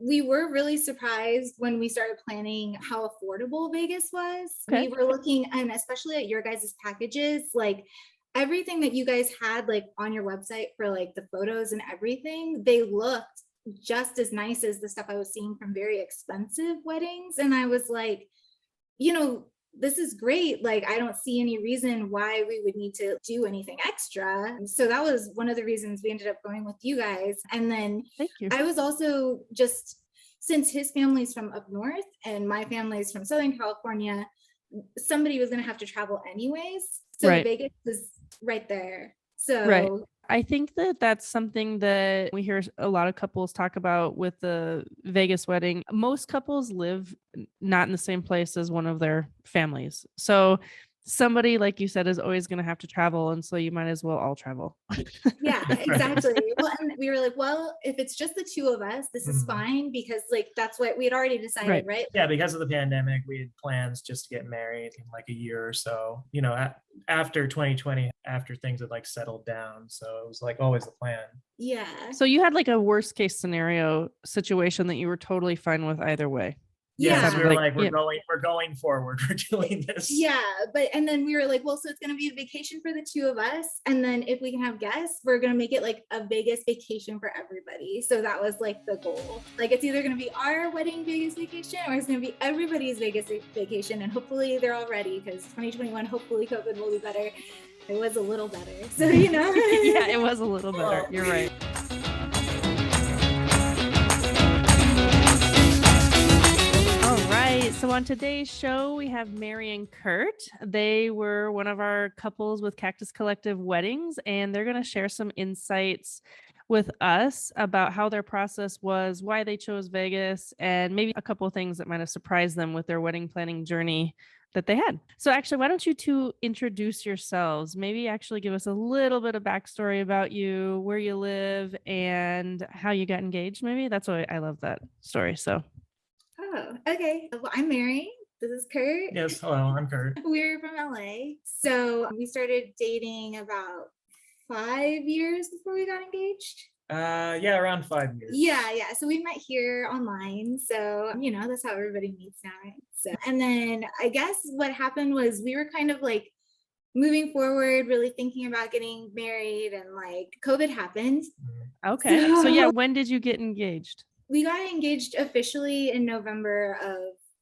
We were really surprised when we started planning how affordable Vegas was. We Okay. were looking, and especially at your guys' packages, like everything that you guys had like on your website for like the photos and everything, they looked just as nice as the stuff I was seeing from very expensive weddings. And I was like, you know, this is great. Like, I don't see any reason why we would need to do anything extra. So that was one of the reasons we ended up going with you guys. And then Thank you. I was also just, since his family's from up north and my family's from Southern California, somebody was going to have to travel anyways. So Right. Vegas was right there. Right. So I think that that's something that we hear a lot of couples talk about with the Vegas wedding. Most couples live not in the same place as one of their families. So somebody, like you said, is always going to have to travel. And so you might as well all travel. yeah, Right. exactly. Well, and we were like, well, if it's just the two of us, this is Mhm. fine because like that's what we had already decided, Right. right? Yeah, because of the pandemic, we had plans just to get married in like a year or so, after 2020, after things had like settled down. So it was like always the plan. Yeah. So you had like a worst case scenario situation that you were totally fine with either way. It Yes, Yeah. we sounded were like, like, yeah. we're going forward. We're doing this. Yeah. But, and then we were like, well, so it's going to be a vacation for the two of us. And then if we can have guests, we're going to make it like a Vegas vacation for everybody. So that was like the goal. Like, it's either going to be our wedding Vegas vacation or it's going to be everybody's Vegas vacation. And hopefully they're all ready because 2021, hopefully COVID will be better. It was a little better. So, Yeah, it was a little better. Well, You're right. All right. So on today's show, we have Mary and Kurt. They were one of our couples with Cactus Collective Weddings, and they're going to share some insights with us about how their process was, why they chose Vegas, and maybe a couple of things that might have surprised them with their wedding planning journey that they had. So actually, why don't you two introduce yourselves? Maybe actually give us a little bit of backstory about you, where you live, and how you got engaged. Maybe that's why I love that story. So Oh, okay. Well, I'm Mary. This is Kurt. yes, hello, I'm Kurt. We're from LA. So we started dating about 5 years before we got engaged. Yeah, around 5 years. Yeah. So we met here online. So, that's how everybody meets now, right? So, and then I guess what happened was we were kind of like moving forward, really thinking about getting married, and like COVID happened. okay. So yeah, So when did you get engaged? we got engaged officially in November of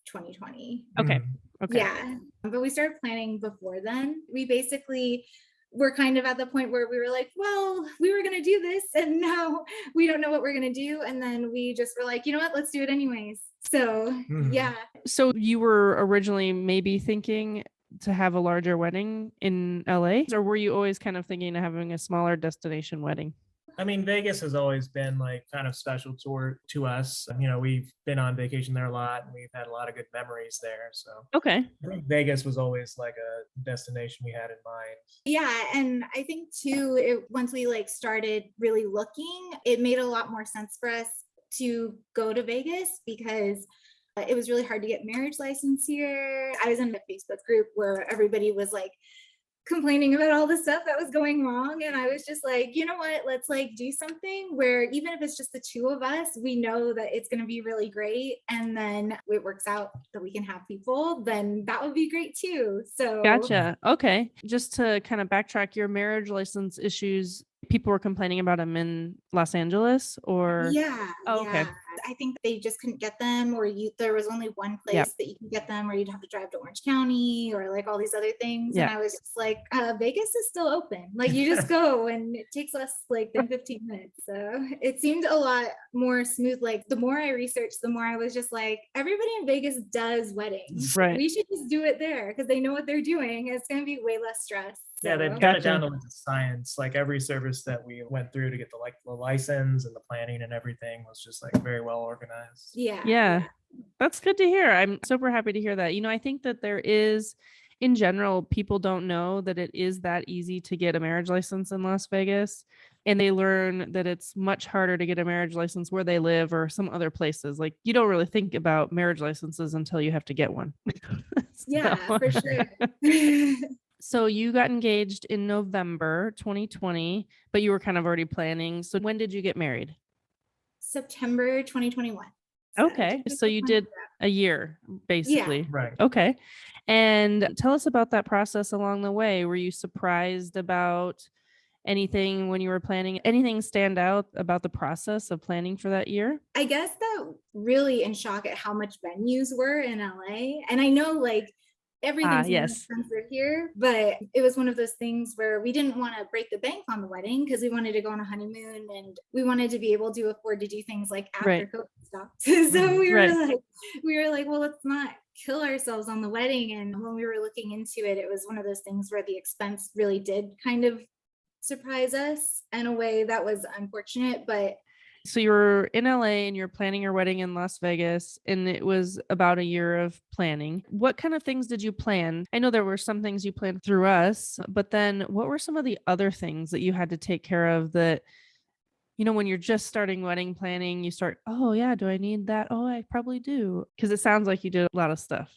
2020. Okay. Mhm. Okay. Yeah. But we started planning before then. We basically were kind of at the point where we were like, well, we were going to do this and now we don't know what we're going to do. And then we just were like, you know what, let's do it anyways. So, Mhm. yeah. So you were originally maybe thinking to have a larger wedding in LA, or were you always kind of thinking of having a smaller destination wedding? I mean, Vegas has always been like kind of special to us. We've been on vacation there a lot and we've had a lot of good memories there. So Okay. I think Vegas was always like a destination we had in mind. Yeah. And I think too, once we like started really looking, it made a lot more sense for us to go to Vegas because it was really hard to get marriage license here. I was in a Facebook group where everybody was like complaining about all the stuff that was going wrong. And I was just like, you know what, let's like do something where even if it's just the two of us, we know that it's going to be really great. And then it works out that we can have people, then that would be great too. So Gotcha. Okay. Just to kind of backtrack, your marriage license issues, people were complaining about them in Los Angeles or? yeah, Oh, okay. yeah. I think they just couldn't get them, or there was only one Yeah. place that you can get them, or you'd have to drive to Orange County, or like all these other things. And Yeah. I was just like, Vegas is still open. Like you just go, and it takes less like than 15 minutes. So it seemed a lot more smooth. Like the more I researched, the more I was just like, everybody in Vegas does weddings. Right. We should just do it there because they know what they're doing. It's going to be way less stress. Yeah, they've So got it down Gotcha. to the science. Like every service that we went through to get the license and the planning and everything was just like very well organized. yeah. Yeah. That's good to hear. I'm super happy to hear that. I think that there is, in general, people don't know that it is that easy to get a marriage license in Las Vegas. And they learn that it's much harder to get a marriage license where they live or some other places. Like you don't really think about marriage licenses until you have to get one. Yeah, So- for sure. So you got engaged in November 2020, but you were kind of already planning. So when did you get married? September 2021. Okay. So you did a year, basically. Right. Okay. And tell us about that process along the way. Were you surprised about anything when you were planning? Anything stand out about the process of planning for that year? I guess that really in shock at how much venues were in LA. And I know like everything's more Yes. expensive here, but it was one of those things where we didn't want to break the bank on the wedding because we wanted to go on a honeymoon and we wanted to be able to afford to do things like after Right. COVID stopped. So Right. we were like, well, let's not kill ourselves on the wedding. And when we were looking into it, it was one of those things where the expense really did kind of surprise us in a way that was unfortunate, but So you were in LA and you're planning your wedding in Las Vegas, and it was about a year of planning. What kind of things did you plan? I know there were some things you planned through us, but then what were some of the other things that you had to take care of that, when you're just starting wedding planning, you start, oh yeah, do I need that? Oh, I probably do. Because it sounds like you did a lot of stuff.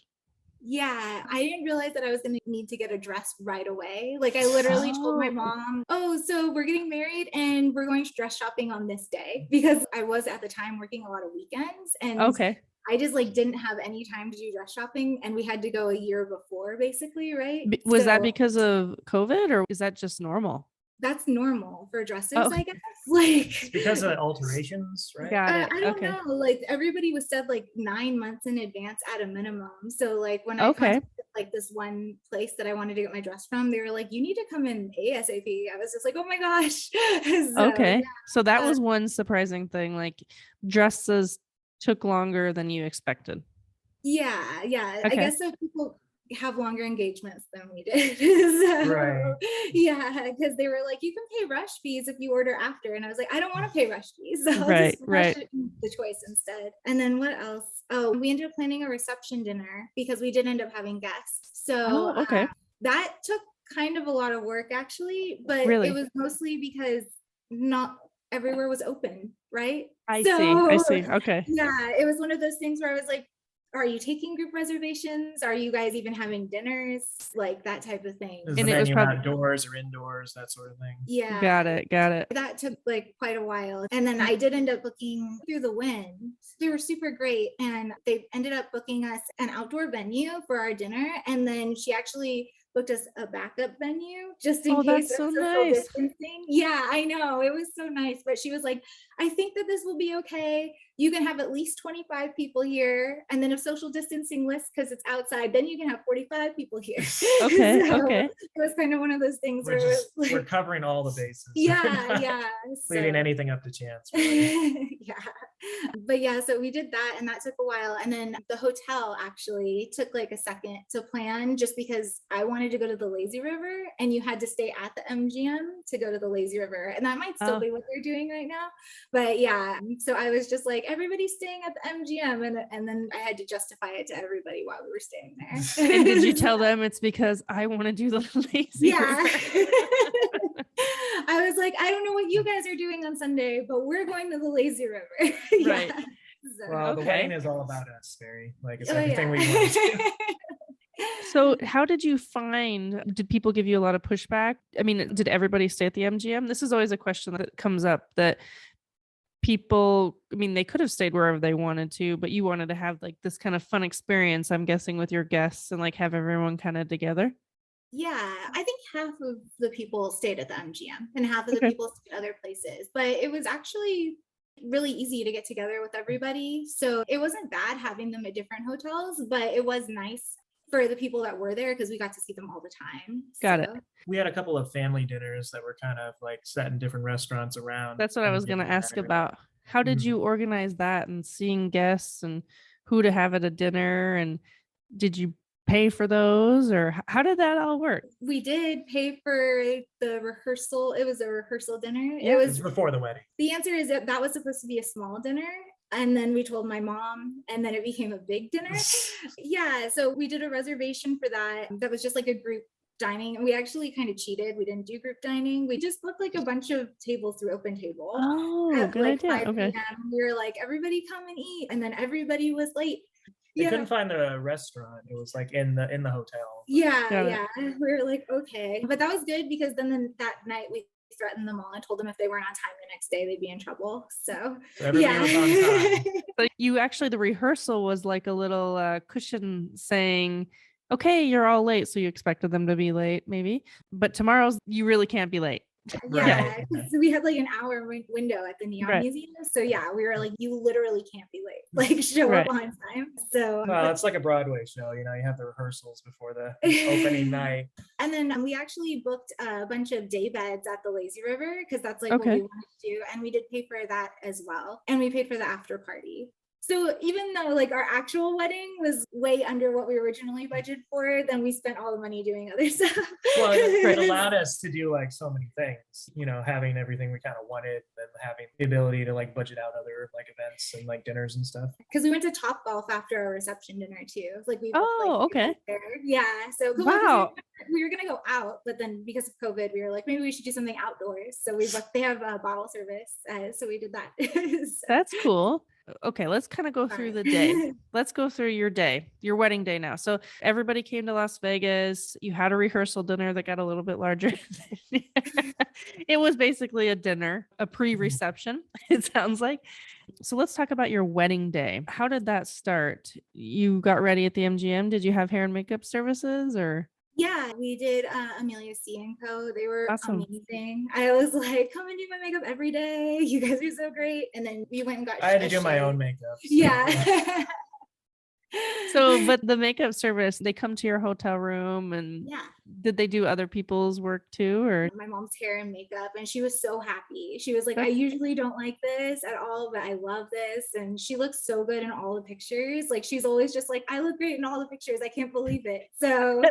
yeah, I didn't realize that I was going to need to get a dress right away. Like I literally told my Oh, mom, "Oh, so we're getting married and we're going dress shopping on this day," because I was at the time working a lot of weekends and okay. I just like didn't have any time to do dress shopping and we had to go a year before basically, right? Was that So because of COVID or is that just normal? that's normal for dresses, Oh, I guess. Like It's because of alterations, right? got it. I don't Okay. know. Like everybody was said like 9 months in advance at a minimum. So like when I Okay. contacted like this one place that I wanted to get my dress from, they were like, "You need to come in ASAP." I was just like, "Oh my gosh!" So Okay. So that yeah, was one surprising thing. Like dresses took longer than you expected. yeah. I Okay. guess so. People have longer engagements than we did. Right. So yeah, because they were like, "You can pay rush fees if you order after," and I was like, "I don't want to pay rush fees, so I'll just Right. rush Right. it in the choice instead." And then what else? Oh, we ended up planning a reception dinner because we did end up having guests. So Oh, okay. that took kind of a lot of work actually, but it Really? was mostly because not everywhere was open, right? I see. I So see. Okay. yeah, it was one of those things where I was like, are you taking group reservations? Are you guys even having dinners? Like that type of thing. Is the And it was venue probably outdoors or indoors, that sort of thing? Yeah, got it. Got it. that took like quite a while. And then I did end up booking through the wind. They were super great. And they ended up booking us an outdoor venue for our dinner. And then she actually booked us a backup venue just in Oh, case that's of so social nice. distancing. Yeah, I know. It was so nice. But she was like, "I think that this will be okay. You can have at least 25 people here. And then if social distancing lifts because it's outside, then you can have 45 people here." Okay. So Okay. it was kind of one of those things where it was We're like, covering all the bases. yeah. Leaving So anything up to chance. Really. yeah. But yeah, so we did that and that took a while. And then the hotel actually took like a second to plan just because I wanted to go to the lazy river and you had to stay at the MGM to go to the lazy river. And that might still Oh, be what they're doing right now. But yeah, so I was just like, everybody's staying at the MGM. And then I had to justify it to everybody while we were staying and did you there. tell them it's because I want to do the lazy Yeah. river? I was like, I don't know what you guys are doing on Sunday, but we're going to the lazy river. Yeah. Right. So, Well, the Okay. wedding is all about us, Barry. Like it's oh everything we yeah. want to. So, how did you find? Did people give you a lot of pushback? I mean, did everybody stay at the MGM? This is always a question that comes up that people, I mean, they could have stayed wherever they wanted to, but you wanted to have like this kind of fun experience, I'm guessing, with your guests and like have everyone kind of together. Yeah, I think half of the people stayed at the MGM and half of the Okay. people stayed other places, but it was actually really easy to get together with everybody. So it wasn't bad having them at different hotels, but it was nice for the people that were there because we got to see them all the time. Got it. So We had a couple of family dinners that were kind of like set in different restaurants around. That's what I was going to Thanksgiving ask dinner. about. How did Mhm. you organize that and seeing guests and who to have at a dinner? And did you pay for those or how did that all work? we did pay for the rehearsal. It was a rehearsal dinner. Yeah. It It was was before the wedding. the answer is that that was supposed to be a small dinner. And then we told my mom, and then it became a big dinner. Yeah. So we did a reservation for that. That was just like a group dining. And we actually kind of cheated. We didn't do group dining. We just booked like a bunch of tables through Open Table Oh, at good like idea. 5 Okay. p.m. We were like, everybody come and eat. And then everybody was late. They Yeah. couldn't find the restaurant. It was like in the hotel. Yeah. Got it. Yeah. We were like, okay. But that was good because then that night we threatened them all and told them if they weren't on time the next day, they'd be in trouble. So everybody was on time. But you actually, the rehearsal was like a little cushion saying, okay, you're all late. So you expected them to be late maybe, but tomorrow's, you really can't be late. Yeah, Right. so we had like an hour window at the Neon Right. Museum. So yeah, we were like, you literally can't be late. Like show Right. up on time. So Well, it's like a Broadway show, you know, you have the rehearsals before the opening night. and then we actually booked a bunch of day beds at the Lazy River because that's like what Okay. we wanted to do. And we did pay for that as well. And we paid for the after party. So even though like our actual wedding was way under what we originally budgeted for, then we spent all the money doing other stuff. Well, it allowed us to do like so many things, you know, having everything we kind of wanted, and then having the ability to like budget out other like events and like dinners and stuff. Because we went to Top Golf after our reception dinner too. Like we booked, Oh, okay. there. Yeah. So Wow. we were gonna go out, but then because of COVID, we were like, maybe we should do something outdoors. So we booked. They have a bottle service, so we did that. So, That's cool. Okay, let's kind of go through the day. Let's go through your day, your wedding day now. So everybody came to Las Vegas. You had a rehearsal dinner that got a little bit larger. It was basically a dinner, a pre-reception, it sounds like. So let's talk about your wedding day. How did that start? You got ready at the MGM. Did you have hair and makeup services or? yeah, we did Amelia C and Co. They were Awesome. amazing. I was like, come and do my makeup every day. You guys are so great. And then we went and got. I had to a do my shave. own makeup. So, Yeah. So, but the makeup service, they come to your hotel room and yeah. did they do other people's work too? Or My mom's hair and makeup, and she was so happy. She was like, I That's- usually don't like this at all, but I love this. And she looks so good in all the pictures. Like she's always just like, I look great in all the pictures. I can't believe it. So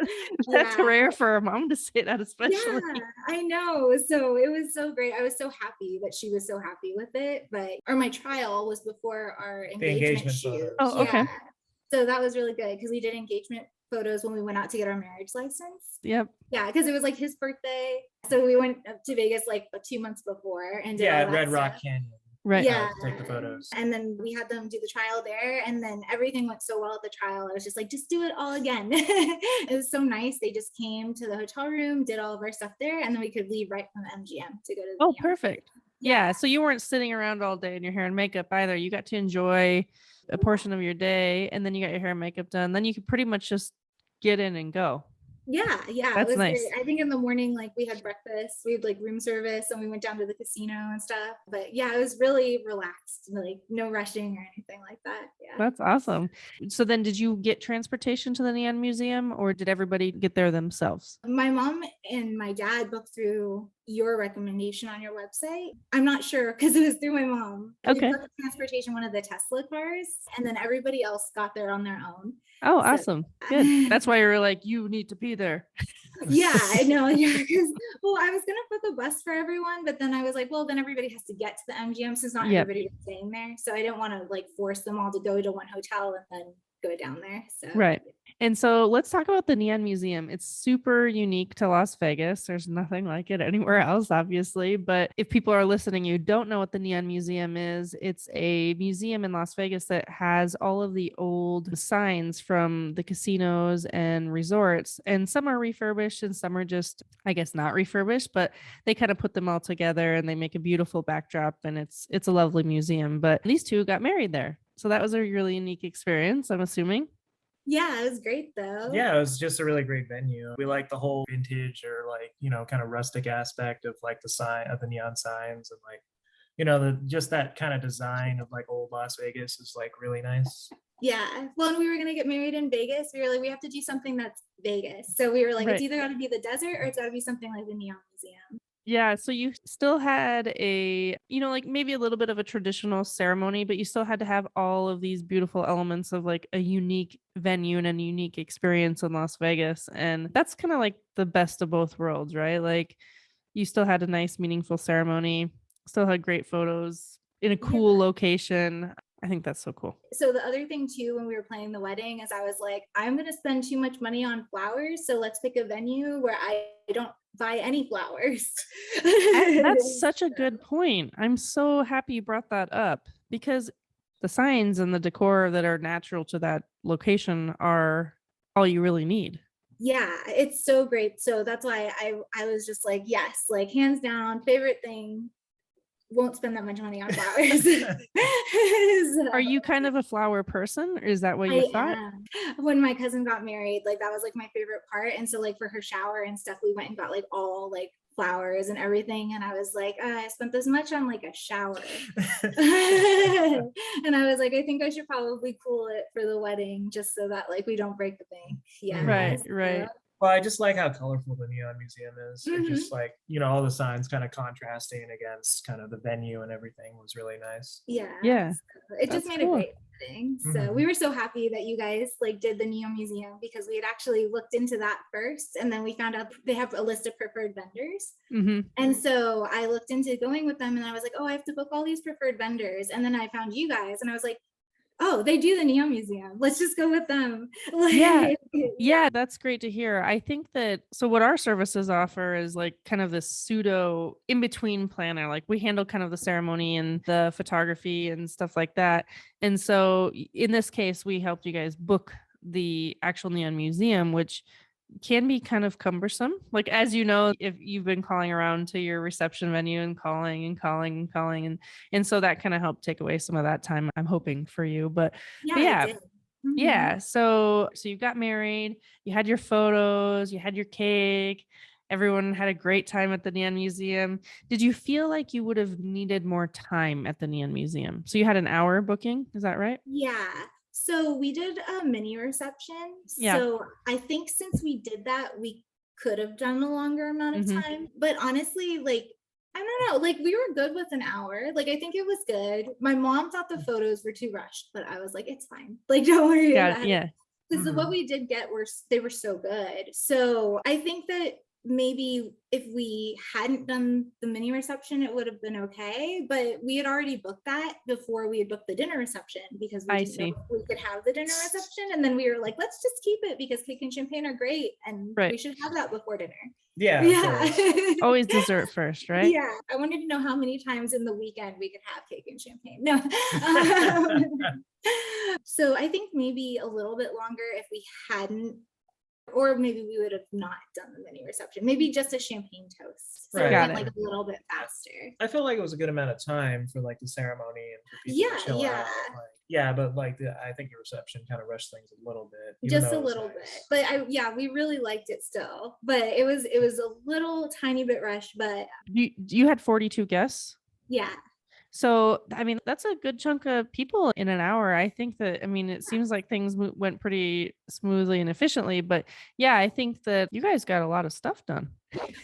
that's yeah. rare for a mom to say that, especially. Yeah, I know. So it was so great. I was so happy that she was so happy with it. But or my trial was before our engagement shoot. photos. Oh, okay. So that was really good because we did engagement photos when we went out to get our marriage license. Yep. Yeah, because it was like his birthday. So we went up to Vegas like 2 months before and did Yeah, all at that Red Rock stuff. Canyon. Right. Yeah. To take the photos. And then we had them do the trial there, and then everything went so well at the trial. I was just like, just do it all again. It was so nice. They just came to the hotel room, did all of our stuff there, and then we could leave right from the MGM to go to the Oh, Neon. perfect. Yeah. So you weren't sitting around all day in your hair and makeup either. You got to enjoy a portion of your day and then you got your hair and makeup done. Then you could pretty much just get in and go. Yeah, it That's was nice. great. I think in the morning, like we had breakfast, we had like room service, and we went down to the casino and stuff. But yeah, it was really relaxed, like no rushing or anything like that. Yeah. That's awesome. So then did you get transportation to the Neon Museum or did everybody get there themselves? My mom and my dad booked through your recommendation on your website. I'm not sure because it was through my mom. Okay. We booked transportation, one of the Tesla cars, and then everybody else got there on their own. Oh, So- awesome. Good. That's why you were like, you need to be there. Yeah, I know. Yeah, because I was gonna book a bus for everyone, but then I was like, well, then everybody has to get to the MGM, since not Yep. everybody was staying there. So I didn't want to like force them all to go to one hotel and then go down there. So Right. And so let's talk about the Neon Museum. It's super unique to Las Vegas. There's nothing like it anywhere else, obviously. But if people are listening, you don't know what the Neon Museum is. It's a museum in Las Vegas that has all of the old signs from the casinos and resorts. And some are refurbished and some are just, I guess, not refurbished, but they kind of put them all together and they make a beautiful backdrop. And it's a lovely museum. But these two got married there. So that was a really unique experience, I'm assuming. yeah, it was great though. Yeah, it was just a really great venue. We like the whole vintage or like, you know, kind of rustic aspect of like the sign of the neon signs, and like, you know, just that kind of design of like old Las Vegas is like really nice. Yeah. Well, and we were gonna get married in Vegas. We were like, we have to do something that's Vegas. So we were like, Right. it's either got to be the desert or it's got to be something like the Neon Museum. Yeah, so you still had a, you know, like maybe a little bit of a traditional ceremony, but you still had to have all of these beautiful elements of like a unique venue and a unique experience in Las Vegas. And that's kind of like the best of both worlds, right? Like you still had a nice, meaningful ceremony, still had great photos in a cool location. I think that's so cool. So the other thing too, when we were planning the wedding, is I was like, I'm gonna spend too much money on flowers, so let's pick a venue where I don't buy any flowers. That's such a good point. I'm so happy you brought that up because the signs and the decor that are natural to that location are all you really need. Yeah, it's so great. So that's why I was just like, yes, like hands down, favorite thing. Won't spend that much money on flowers. Are So, you kind of a flower person, or is that what you I thought? am. When my cousin got married, like that was like my favorite part. And so like for her shower and stuff, we went and got like all like flowers and everything. And I was like, I spent this much on like a shower. And I was like, I think I should probably cool it for the wedding just so that like we don't break the bank. Yeah. Right, So, right. Well, I just like how colorful the neon museum is. It mhm. just like, all the signs kind of contrasting against kind of the venue and everything was really nice. Yeah. Yeah, So it just that's made cool. a great wedding. So Mhm. we were so happy that you guys like did the Neo Museum because we had actually looked into that first and then we found out they have a list of preferred vendors. Hmm. And so I looked into going with them and I was like, oh, I have to book all these preferred vendors. And then I found you guys and I was like, oh, they do the Neo Museum. Let's just go with them. Yeah. Like, Yeah, that's great to hear. I think that so what our services offer is like kind of this pseudo in between planner. Like we handle kind of the ceremony and the photography and stuff like that. And so in this case, we helped you guys book the actual neon museum, which can be kind of cumbersome. Like as you know, if you've been calling around to your reception venue and calling and calling and calling and so that kind of helped take away some of that time, I'm hoping for you. But yeah, yeah, it did. Mhm. yeah. So you got married, you had your photos, you had your cake, everyone had a great time at the Neon Museum. Did you feel like you would have needed more time at the Neon Museum? So you had an hour booking, is that right? Yeah. So we did a mini reception. Yeah. So I think since we did that, we could have done a longer amount of Mhm. time. But honestly, like, I don't know, like we were good with an hour. Like I think it was good. My mom thought the photos were too rushed, but I was like, it's fine. Like, don't worry Got about it. it. Yeah. Because what Mhm. we did get were they were so good. So I think that maybe if we hadn't done the mini reception, it would have been okay. But we had already booked that before we had booked the dinner reception because we I didn't know see. if we could have the dinner reception. And then we were like, let's just keep it because cake and champagne are great and Right. we should have that before dinner. Yeah, of course. Yeah. Always dessert first, right? Yeah. I wanted to know how many times in the weekend we could have cake and champagne. No. So I think maybe a little bit longer if we hadn't, or maybe we would have not done the mini reception. Maybe just a champagne toast. So Right. it Got went it. like a little bit faster. I feel like it was a good amount of time for like the ceremony and for people Yeah, to chill yeah. out. Like, yeah, but like I think the reception kind of rushed things a little bit. even Just though a it was little bit. nice. But yeah, we really liked it still. But it was a little tiny bit rushed, but You had 42 guests. yeah. So, I mean, that's a good chunk of people in an hour. I think that, I mean, it seems like things went pretty smoothly and efficiently, but yeah, I think that you guys got a lot of stuff done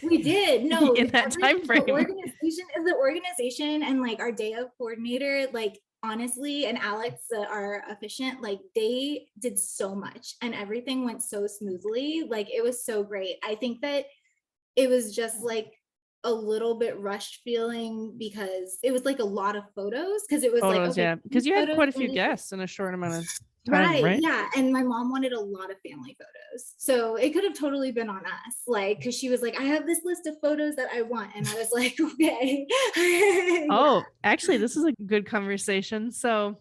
We did. No, in that time frame. the organization and like our day of coordinator, like honestly, and Alex, our efficient, like they did so much and everything went so smoothly. Like it was so great. I think that it was just like a little bit rushed feeling because it was like a lot of photos because it was like, Photos, okay, yeah, because you had photos quite a few and guests in a short amount of time, right, right? yeah. And my mom wanted a lot of family photos. So it could have totally been on us. Like, cause she was like, I have this list of photos that I want. And I was like, okay. Oh, actually, this is a good conversation. So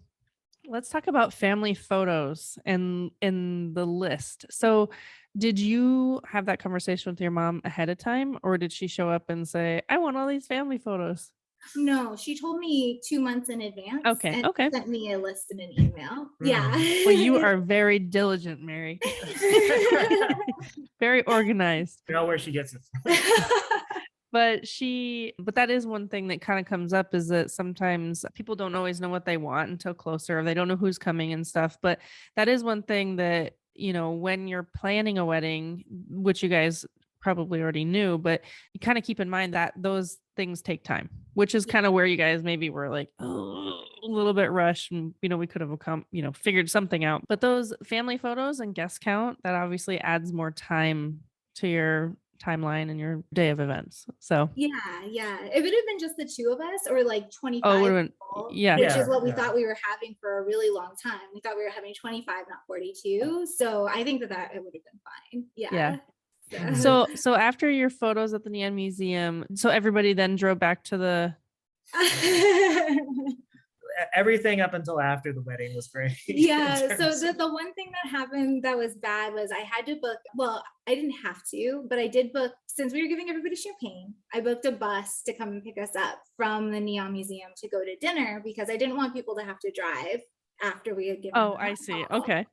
let's talk about family photos and in the list. So did you have that conversation with your mom ahead of time, or did she show up and say, I want all these family photos? No, she told me 2 months in advance Okay. and Okay. sent me a list in an email. Yeah. Well, you are very diligent, Mary. Very organized. You know where she gets it from. But that is one thing that kind of comes up is that sometimes people don't always know what they want until closer, or they don't know who's coming and stuff. But that is one thing that, when you're planning a wedding, which you guys probably already knew, but you kind of keep in mind that those things take time, which is kind of where you guys maybe were like, oh, a little bit rushed and, we could have come, figured something out. But those family photos and guest count, that obviously adds more time to your timeline and your day of events. So yeah. If it had been just the two of us or like 25 oh, it would have been, people, yeah. which is Yeah, what we yeah. thought we were having for a really long time. We thought we were having 25, not 42. So I think that it would have been fine. Yeah. So So after your photos at the Neon Museum, so everybody then drove back to the everything up until after the wedding was great. Yeah, so the one thing that happened that was bad was I had to book, well, I didn't have to, but I did book, since we were giving everybody champagne, I booked a bus to come and pick us up from the Neon Museum to go to dinner because I didn't want people to have to drive after we had given Oh, them I see. alcohol. Okay.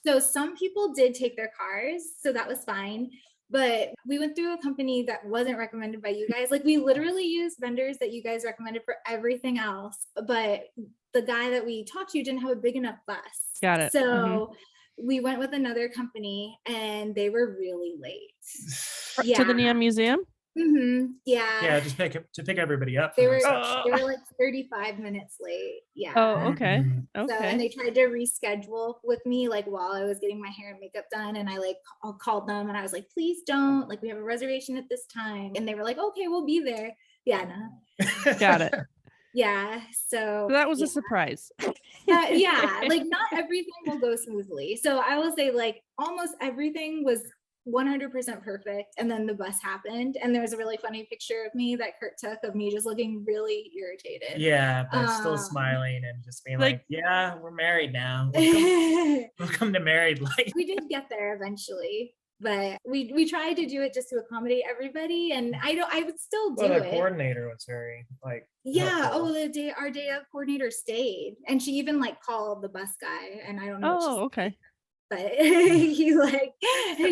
So some people did take their cars, so that was fine. But we went through a company that wasn't recommended by you guys. Like we literally used vendors that you guys recommended for everything else. But the guy that we talked to didn't have a big enough bus. Got it. So we went with another company and they were really late. To the Neon Museum? Yeah. Just to pick everybody up. They were like 35 minutes late. Yeah. Oh, okay. So, and they tried to reschedule with me like while I was getting my hair and makeup done, and I called them and I was like, please don't, like we have a reservation at this time, and they were like, okay, we'll be there. Yeah, no. Got it. Yeah, so that was a surprise. Yeah, like not everything will go smoothly. So I will say like almost everything was 100% perfect, and then the bus happened, and there was a really funny picture of me that Kurt took of me just looking really irritated. Yeah, but still smiling and just being like, yeah, we're married now. Welcome to married life. We did get there eventually, but we tried to do it just to accommodate everybody, and I would still do it. The coordinator was very helpful. Our day of coordinator stayed, and she even like called the bus guy, and I don't know. Oh, okay. But he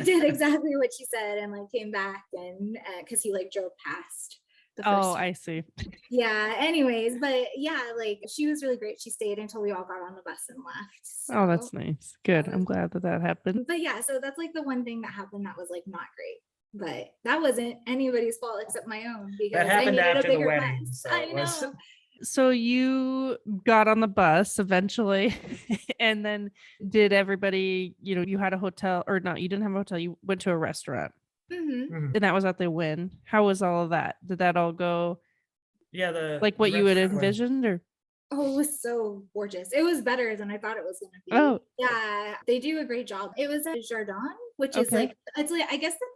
did exactly what she said and like came back, and because he like drove past the first time. I see. Yeah, anyways, but yeah, like she was really great. She stayed until we all got on the bus and left. So. Oh, that's nice. Good. I'm glad that happened. But yeah, so that's like the one thing that happened that was like not great, but that wasn't anybody's fault except my own, because that happened I needed after a bigger the wedding. bus. So I know. So you got on the bus eventually, and then did everybody, you had a hotel, or not, you didn't have a hotel, you went to a restaurant. And that was at the Wynn. How was all of that? Did that all go like what you had envisioned, or? Oh, it was so gorgeous. It was better than I thought it was going to be. Oh, yeah, they do a great job. It was at Jardin, which is like, it's like, I guess that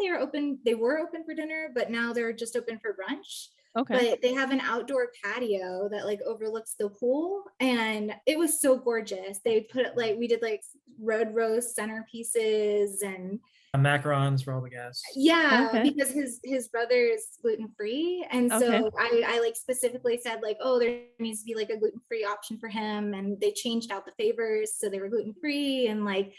they were open for dinner, but now they're just open for brunch. Okay. But they have an outdoor patio that like overlooks the pool, and it was so gorgeous. They put it we did like red rose centerpieces and macarons for all the guests. Yeah, because his brother is gluten-free, and so I like specifically said like, oh, there needs to be like a gluten-free option for him, and they changed out the favors so they were gluten-free, and like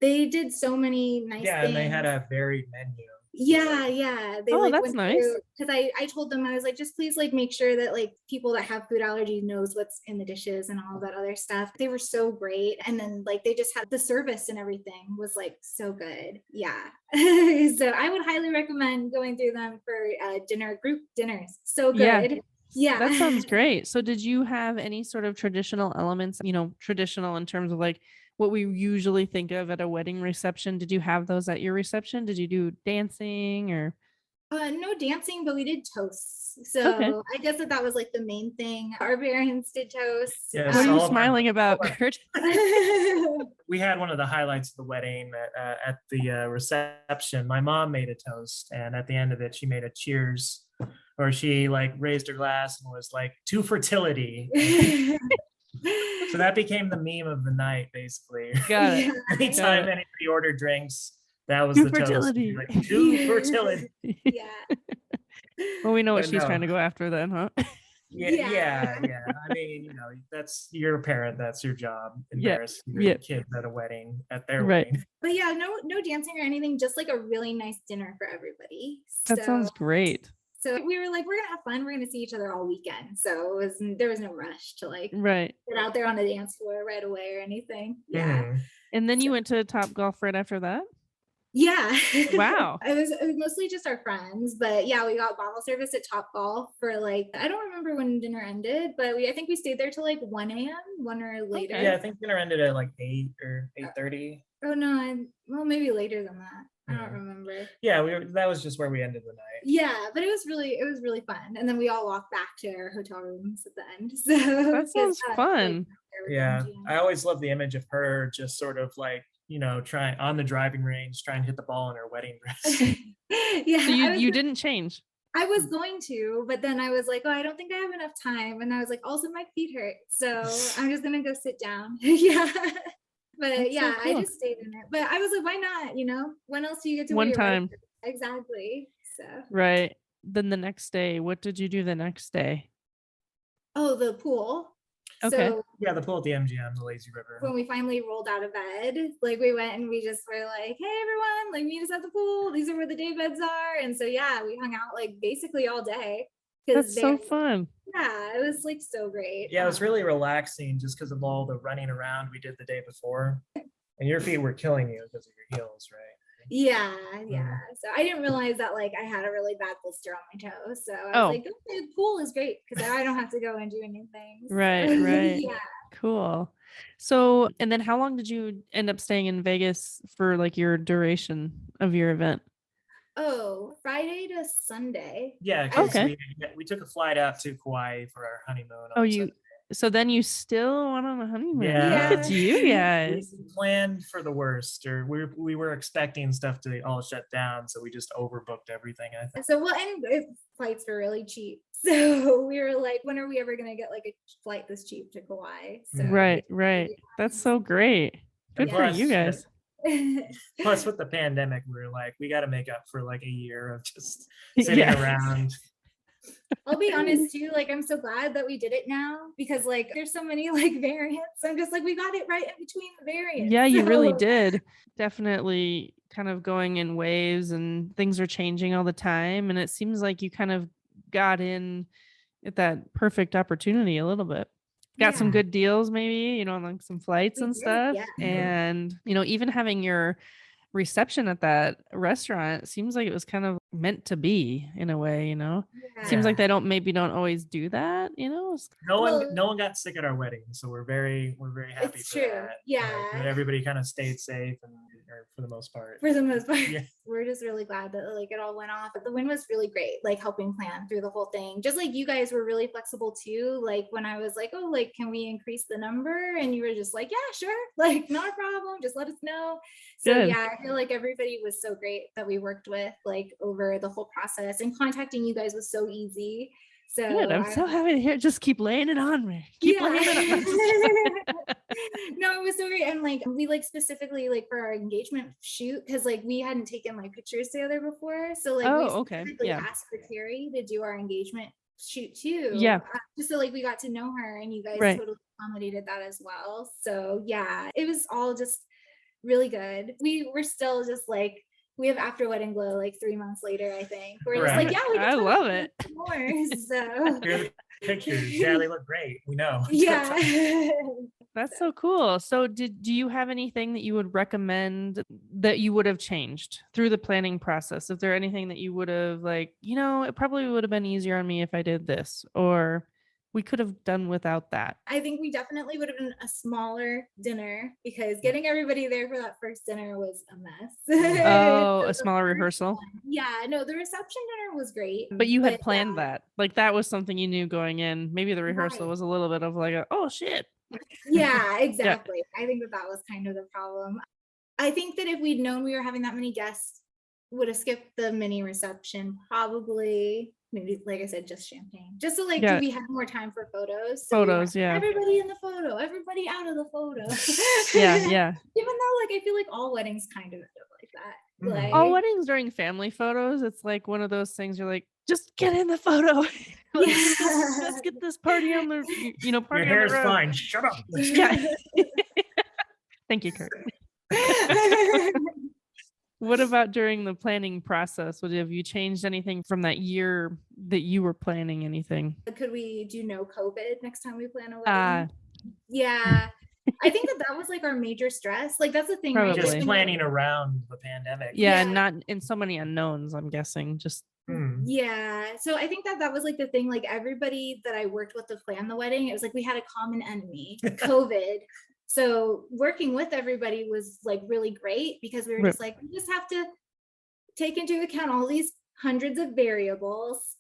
they did so many nice things. And they had a varied menu. Yeah. They that's nice. Because I told them, I was like, just please like make sure that like people that have food allergies knows what's in the dishes and all that other stuff. They were so great, and then like they just had the service and everything was like so good. Yeah. So I would highly recommend going through them for group dinners. So good. Yeah. That sounds great. So did you have any sort of traditional elements, traditional in terms of like what we usually think of at a wedding reception? Did you have those at your reception? Did you do dancing or? No dancing, but we did toasts. So I guess that was like the main thing. Our parents did toasts. What are you smiling about, Kurt? We had one of the highlights of the wedding at the reception. My mom made a toast, and at the end of it, she made a cheers, or she like raised her glass and was like, to fertility. So that became the meme of the night, basically. Got it. Anytime anybody ordered drinks, that was the fertility. Toast. Like, to fertility. Yeah. Well, we know what she's trying to go after then, huh? Yeah. I mean, that's your parent. That's your job. Embarrass your kids at a wedding, at their wedding. But yeah, no dancing or anything. Just like a really nice dinner for everybody. That sounds great. So we were like, we're gonna have fun. We're gonna see each other all weekend. So there was no rush to like get out there on the dance floor right away or anything. Yeah. And then you went to Top Golf right after that? Yeah. Wow. It was mostly just our friends, but yeah, we got bottle service at Top Golf for like, I don't remember when dinner ended, but I think we stayed there till like 1 a.m., 1 or later. Yeah, I think dinner ended at like 8 or 8:30. Oh no, maybe later than that. I don't remember. Yeah, that was just where we ended the night. Yeah, but it was really fun. And then we all walked back to our hotel rooms at the end. So that sounds fun. Yeah, I always love the image of her just sort of like, trying on the driving range, trying to hit the ball in her wedding dress. Yeah. So you didn't change? I was going to, but then I was like, oh, I don't think I have enough time. And I was like, also my feet hurt. So I'm just gonna go sit down. Yeah. But That's so I cool. just stayed in it. But I was like, why not? You know, when else do you get to One wear your wedding time. dress? Exactly. So Right. Then the next day, what did you do the next day? oh, the pool. Okay. So Yeah, the pool at the MGM, the lazy river. when we finally rolled out of bed, like we went and we just were like, hey everyone, like meet us at the pool. These are where the day beds are. And so yeah, we hung out like basically all day. That's so fun. Yeah, it was like so great. Yeah, it was really relaxing just because of all the running around we did the day before. And your feet were killing you because of your heels, right? Yeah. So I didn't realize that like I had a really bad blister on my toe. So I was like, okay, the pool is great because I don't have to go and do anything. Right, So, right. yeah. Cool. So, and then how long did you end up staying in Vegas for like your duration of your event? Oh, Friday to Sunday. Yeah, because Okay. we took a flight out to Kauai for our honeymoon. Oh, on you, Sunday. so then you still went on a honeymoon. Yeah. Look at you We guys. planned for the worst, or we were expecting stuff to all shut down, so we just overbooked everything. I think. So well, and flights were really cheap. So we were like, when are we ever gonna get like a flight this cheap to Kauai? So Right. That's so great. Good for you guys. Plus, with the pandemic, we were like, we got to make up for like a year of just sitting around. I'll be honest too, like I'm so glad that we did it now because like there's so many like variants. I'm just like, we got it right in between the variants. Yeah, you really did. Definitely kind of going in waves and things are changing all the time. And it seems like you kind of got in at that perfect opportunity a little bit. Got some good deals, maybe, you know, like some flights and stuff. And, you know, even having your reception at that restaurant seems like it was kind of meant to be in a way, you know. Seems like they don't always do that, you know. No one got sick at our wedding, so we're very happy it's for true. that. Yeah, like, everybody kind of stayed safe and for the most part. Yeah. We're just really glad that like it all went off. The win was really great, like helping plan through the whole thing. Just like you guys were really flexible too. Like when I was like, oh, like can we increase the number? And you were just like, yeah, sure, like not a problem. Just let us know. So yeah, I feel like everybody was so great that we worked with like over the whole process, and contacting you guys was so easy. So good. I'm so happy to hear. Just keep laying it on me. Keep laying it on. No, it was so great. And like we like specifically like for our engagement shoot, because like we hadn't taken like pictures together before. So like we specifically asked for Carrie to do our engagement shoot too. Yeah. Just so like we got to know her, and you guys totally accommodated that as well. So yeah, it was all just really good. We were still just like, we have after wedding glow like 3 months later, I think. We're just like, yeah, we I love it. More, so pictures, yeah, they look great. We know. Yeah. That's so cool. So do you have anything that you would recommend that you would have changed through the planning process? Is there anything that you would have like, you know, it probably would have been easier on me if I did this, or we could have done without that? I think we definitely would have been a smaller dinner, because getting everybody there for that first dinner was a mess. Oh, a smaller rehearsal? Yeah, no, the reception dinner was great. But you had planned that. Like that was something you knew going in. Maybe the rehearsal was a little bit of like, oh shit. Yeah, exactly. I think that was kind of the problem. I think that if we'd known we were having that many guests, would have skipped the mini reception, probably. Maybe, like I said, just champagne, just so like we had more time for photos. So everybody in the photo, everybody out of the photo. Yeah. Even though like I feel like all weddings kind of end up like that. Like all weddings during family photos, it's like one of those things you're like, just get in the photo. Like, let's get this party on the, you know, party. Your hair's fine. Shut up. Yeah. Thank you, Kurt. What about during the planning process? Have you changed anything from that year that you were planning anything? Could we do no COVID next time we plan a wedding? Yeah. I think that was like our major stress. Like that's the thing. Probably. Just planning around the pandemic. Yeah, and not in so many unknowns, I'm guessing. Just yeah. So I think that was like the thing. Like everybody that I worked with to plan the wedding, it was like we had a common enemy, COVID. So working with everybody was like really great, because we were just like, we just have to take into account all these hundreds of variables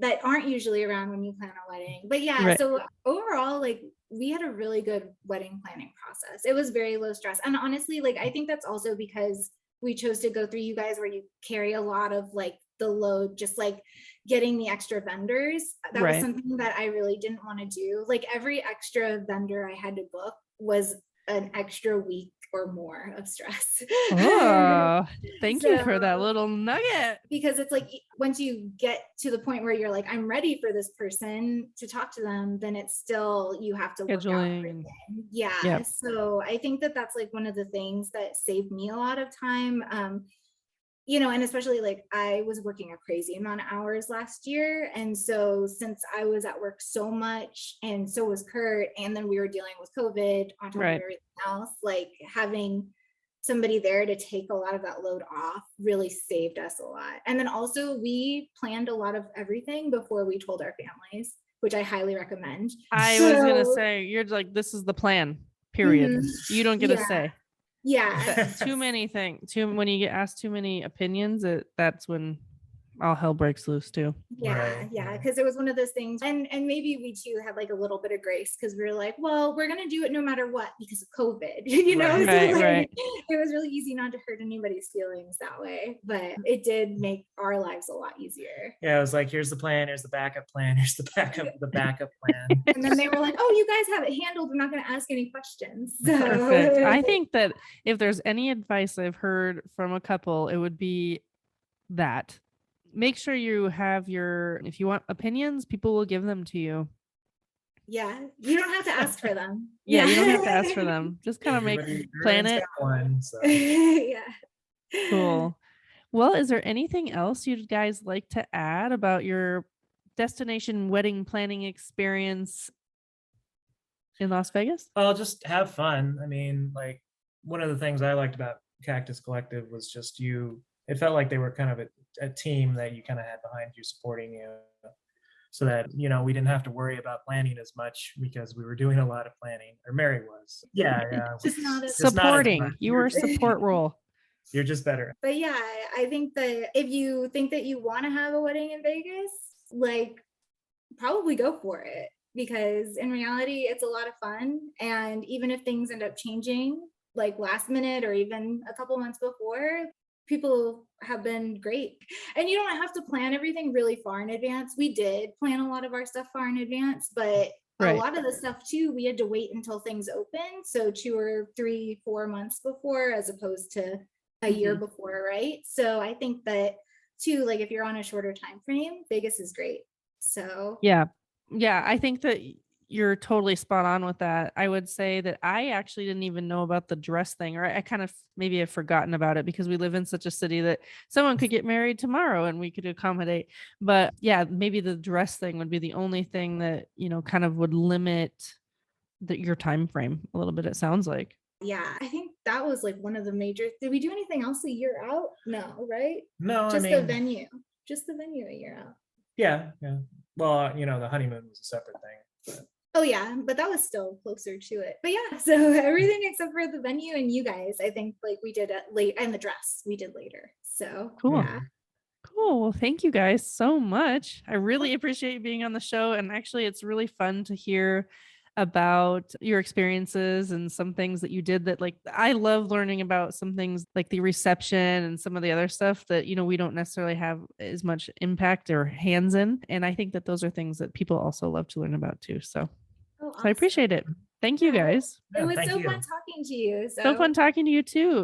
that aren't usually around when you plan a wedding. But yeah, so overall, like we had a really good wedding planning process. It was very low stress. And honestly, like I think that's also because we chose to go through you guys, where you carry a lot of like the load, just like getting the extra vendors. That was Right. something that I really didn't want to do. Like every extra vendor I had to book was an extra week or more of stress. Oh, thank you for So- that little nugget. because it's like once you get to the point where you're like, I'm ready for this person to talk to them, then it's still, you have to work out Scheduling. everything. Yeah. Yep. So I think that that's like one of the things that saved me a lot of time. You know, and especially like I was working a crazy amount of hours last year. And so since I was at work so much and so was Kurt, and then we were dealing with COVID on top Right. of everything else, like having somebody there to take a lot of that load off really saved us a lot. And then also we planned a lot of everything before we told our families, which I highly recommend. I was gonna So- say, you're like, this is the plan, period. Mhm. You don't get a Yeah. say. Yeah. Too many things. When you get asked too many opinions, that's when all hell breaks loose too. Yeah, Right, yeah, right. because it was one of those things, and maybe we too had like a little bit of grace because we were like, well, we're gonna do it no matter what because of COVID, you know. Right. So, Right, like, right. it was really easy not to hurt anybody's feelings that way, but it did make our lives a lot easier. Yeah, it was like, here's the plan, here's the backup plan, here's the backup plan. And then they were like, oh, you guys have it handled. We're not gonna ask any questions. So Perfect. I think that if there's any advice I've heard from a couple, it would be that make sure you have if you want opinions, people will give them to you. yeah, you don't have to ask for them. Yeah, you don't have to ask for them. Just kind of plan Everyone's it. got one, so. Yeah. Cool. Well, is there anything else you'd guys like to add about your destination wedding planning experience in Las Vegas? Well, just have fun. I mean, like, one of the things I liked about Cactus Collective was just it felt like they were kind of a team that you kind of had behind you supporting you, so that, you know, we didn't have to worry about planning as much because we were doing a lot of planning, or Mary was. Yeah. Just not as- Just not as Supporting. much. You were a support role. You're just better. But yeah, I think that if you think that you want to have a wedding in Vegas, like probably go for it, because in reality, it's a lot of fun. And even if things end up changing like last minute or even a couple months before, people have been great. And you don't have to plan everything really far in advance. We did plan a lot of our stuff far in advance, but Right. a lot of the stuff too, we had to wait until things open. So 2 or 3, 4 months before, as opposed to a year before, right? So I think that too, like if you're on a shorter time frame, Vegas is great. So Yeah. I think that you're totally spot on with that. I would say that I actually didn't even know about the dress thing, or I kind of maybe have forgotten about it because we live in such a city that someone could get married tomorrow and we could accommodate. But yeah, maybe the dress thing would be the only thing that, you know, kind of would limit your time frame a little bit, it sounds like. yeah, I think that was like one of the major. Did we do anything else a year out? No, right? No, Just I the mean, venue. Just the venue a year out. yeah. Well, you know, the honeymoon was a separate thing. But Oh yeah, but that was still closer to it. But yeah, so everything except for the venue and you guys, I think like we did it late, and the dress we did later. So Cool. yeah. Cool. Well, thank you guys so much. I really appreciate you being on the show. And actually, it's really fun to hear about your experiences and some things that you did that, like, I love learning about some things like the reception and some of the other stuff that, you know, we don't necessarily have as much impact or hands in. And I think that those are things that people also love to learn about too. So Oh, I appreciate it. Thank you Yeah. guys. It yeah, was thank so you. fun talking to you. So fun talking to you too.